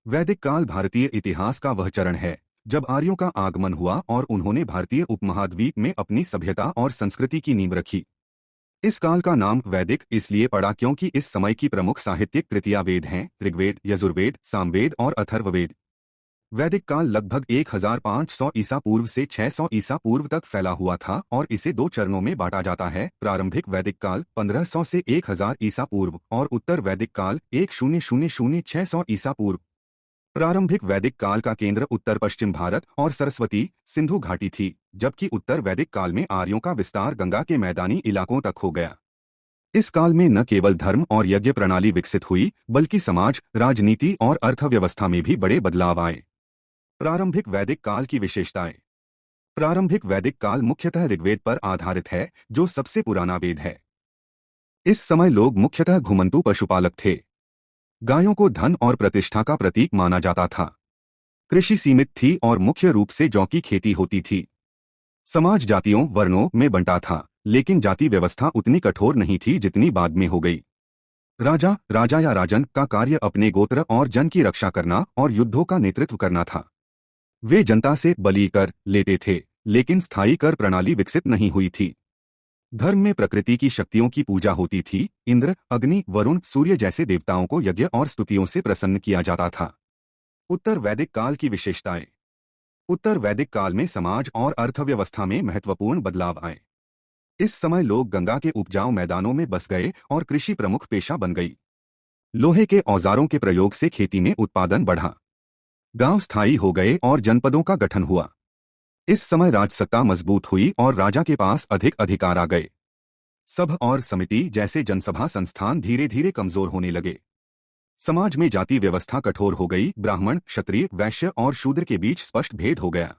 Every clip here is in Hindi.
वैदिक काल भारतीय इतिहास का वह चरण है जब आर्यों का आगमन हुआ और उन्होंने भारतीय उपमहाद्वीप में अपनी सभ्यता और संस्कृति की नींव रखी। इस काल का नाम वैदिक इसलिए पड़ा क्योंकि इस समय की प्रमुख साहित्यिक कृतियां वेद हैं, ऋग्वेद, यजुर्वेद, सामवेद और अथर्ववेद। वैदिक काल लगभग 1500 ईसा पूर्व से 600 ईसा पूर्व तक फैला हुआ था और इसे दो चरणों में बांटा जाता है। प्रारंभिक वैदिक काल 1500 से 1000 ईसा पूर्व और उत्तर वैदिक काल 1000 ईसा पूर्व। प्रारंभिक वैदिक काल का केंद्र उत्तर पश्चिम भारत और सरस्वती सिंधु घाटी थी, जबकि उत्तर वैदिक काल में आर्यों का विस्तार गंगा के मैदानी इलाकों तक हो गया। इस काल में न केवल धर्म और यज्ञ प्रणाली विकसित हुई, बल्कि समाज, राजनीति और अर्थव्यवस्था में भी बड़े बदलाव आए। प्रारंभिक वैदिक काल की विशेषताएं। प्रारंभिक वैदिक काल मुख्यतः ऋग्वेद पर आधारित है, जो सबसे पुराना वेद है। इस समय लोग मुख्यतः घुमंतू पशुपालक थे। गायों को धन और प्रतिष्ठा का प्रतीक माना जाता था। कृषि सीमित थी और मुख्य रूप से जौ की खेती होती थी। समाज जातियों वर्णों में बंटा था, लेकिन जाति व्यवस्था उतनी कठोर नहीं थी जितनी बाद में हो गई। राजा या राजन का कार्य अपने गोत्र और जन की रक्षा करना और युद्धों का नेतृत्व करना था। वे जनता से बलि कर लेते थे, लेकिन स्थायी कर प्रणाली विकसित नहीं हुई थी। धर्म में प्रकृति की शक्तियों की पूजा होती थी। इंद्र, अग्नि, वरुण, सूर्य जैसे देवताओं को यज्ञ और स्तुतियों से प्रसन्न किया जाता था। उत्तर वैदिक काल की विशेषताएं। उत्तर वैदिक काल में समाज और अर्थव्यवस्था में महत्वपूर्ण बदलाव आए। इस समय लोग गंगा के उपजाऊ मैदानों में बस गए और कृषि प्रमुख पेशा बन गई। लोहे के औजारों के प्रयोग से खेती में उत्पादन बढ़ा। गांव स्थायी हो गए और जनपदों का गठन हुआ। इस समय राजसत्ता मजबूत हुई और राजा के पास अधिक अधिकार आ गए। सभा और समिति जैसे जनसभा संस्थान धीरे धीरे कमजोर होने लगे। समाज में जाति व्यवस्था कठोर हो गई। ब्राह्मण, क्षत्रिय, वैश्य और शूद्र के बीच स्पष्ट भेद हो गया।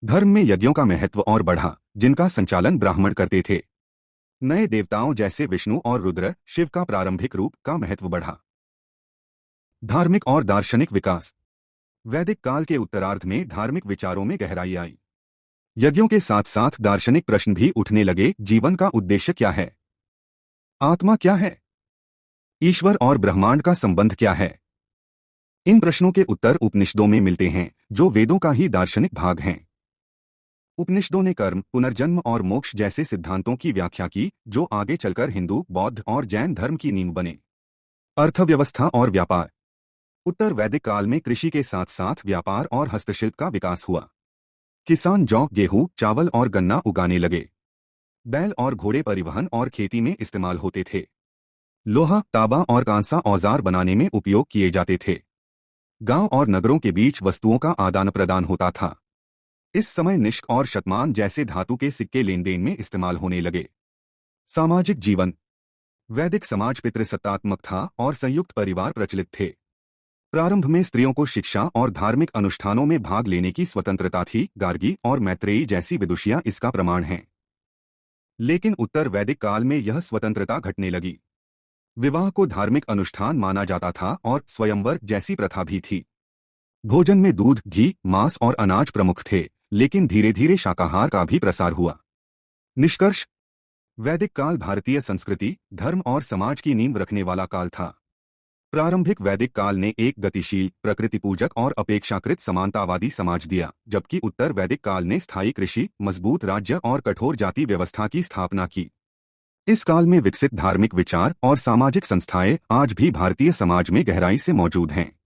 धर्म में यज्ञों का महत्व और बढ़ा, जिनका संचालन ब्राह्मण करते थे। नए देवताओं जैसे विष्णु और रुद्र, शिव का प्रारंभिक रूप का महत्व बढ़ा। धार्मिक और दार्शनिक विकास। वैदिक काल के उत्तरार्ध में धार्मिक विचारों में गहराई आई। यज्ञों के साथ साथ दार्शनिक प्रश्न भी उठने लगे। जीवन का उद्देश्य क्या है? आत्मा क्या है? ईश्वर और ब्रह्मांड का संबंध क्या है? इन प्रश्नों के उत्तर उपनिषदों में मिलते हैं, जो वेदों का ही दार्शनिक भाग हैं। उपनिषदों ने कर्म, पुनर्जन्म और मोक्ष जैसे सिद्धांतों की व्याख्या की, जो आगे चलकर हिंदू, बौद्ध और जैन धर्म की नींव बने। अर्थव्यवस्था और व्यापार। उत्तर वैदिक काल में कृषि के साथ साथ व्यापार और हस्तशिल्प का विकास हुआ। किसान जौ, गेहूं, चावल और गन्ना उगाने लगे। बैल और घोड़े परिवहन और खेती में इस्तेमाल होते थे। लोहा, तांबा और कांसा औजार बनाने में उपयोग किए जाते थे। गांव और नगरों के बीच वस्तुओं का आदान प्रदान होता था। इस समय निष्क और शतमान जैसे धातु के सिक्के लेन देन में इस्तेमाल होने लगे। सामाजिक जीवन। वैदिक समाज पितृसत्तात्मक था और संयुक्त परिवार प्रचलित थे। प्रारंभ में स्त्रियों को शिक्षा और धार्मिक अनुष्ठानों में भाग लेने की स्वतंत्रता थी। गार्गी और मैत्रेयी जैसी विदुषियां इसका प्रमाण हैं। लेकिन उत्तर वैदिक काल में यह स्वतंत्रता घटने लगी। विवाह को धार्मिक अनुष्ठान माना जाता था और स्वयंवर जैसी प्रथा भी थी। भोजन में दूध, घी, मांस और अनाज प्रमुख थे, लेकिन धीरे धीरे शाकाहार का भी प्रसार हुआ। निष्कर्ष। वैदिक काल भारतीय संस्कृति, धर्म और समाज की नींव रखने वाला काल था। प्रारंभिक वैदिक काल ने एक गतिशील, प्रकृति पूजक और अपेक्षाकृत समानतावादी समाज दिया, जबकि उत्तर वैदिक काल ने स्थायी कृषि, मजबूत राज्य और कठोर जाति व्यवस्था की स्थापना की। इस काल में विकसित धार्मिक विचार और सामाजिक संस्थाएं आज भी भारतीय समाज में गहराई से मौजूद हैं।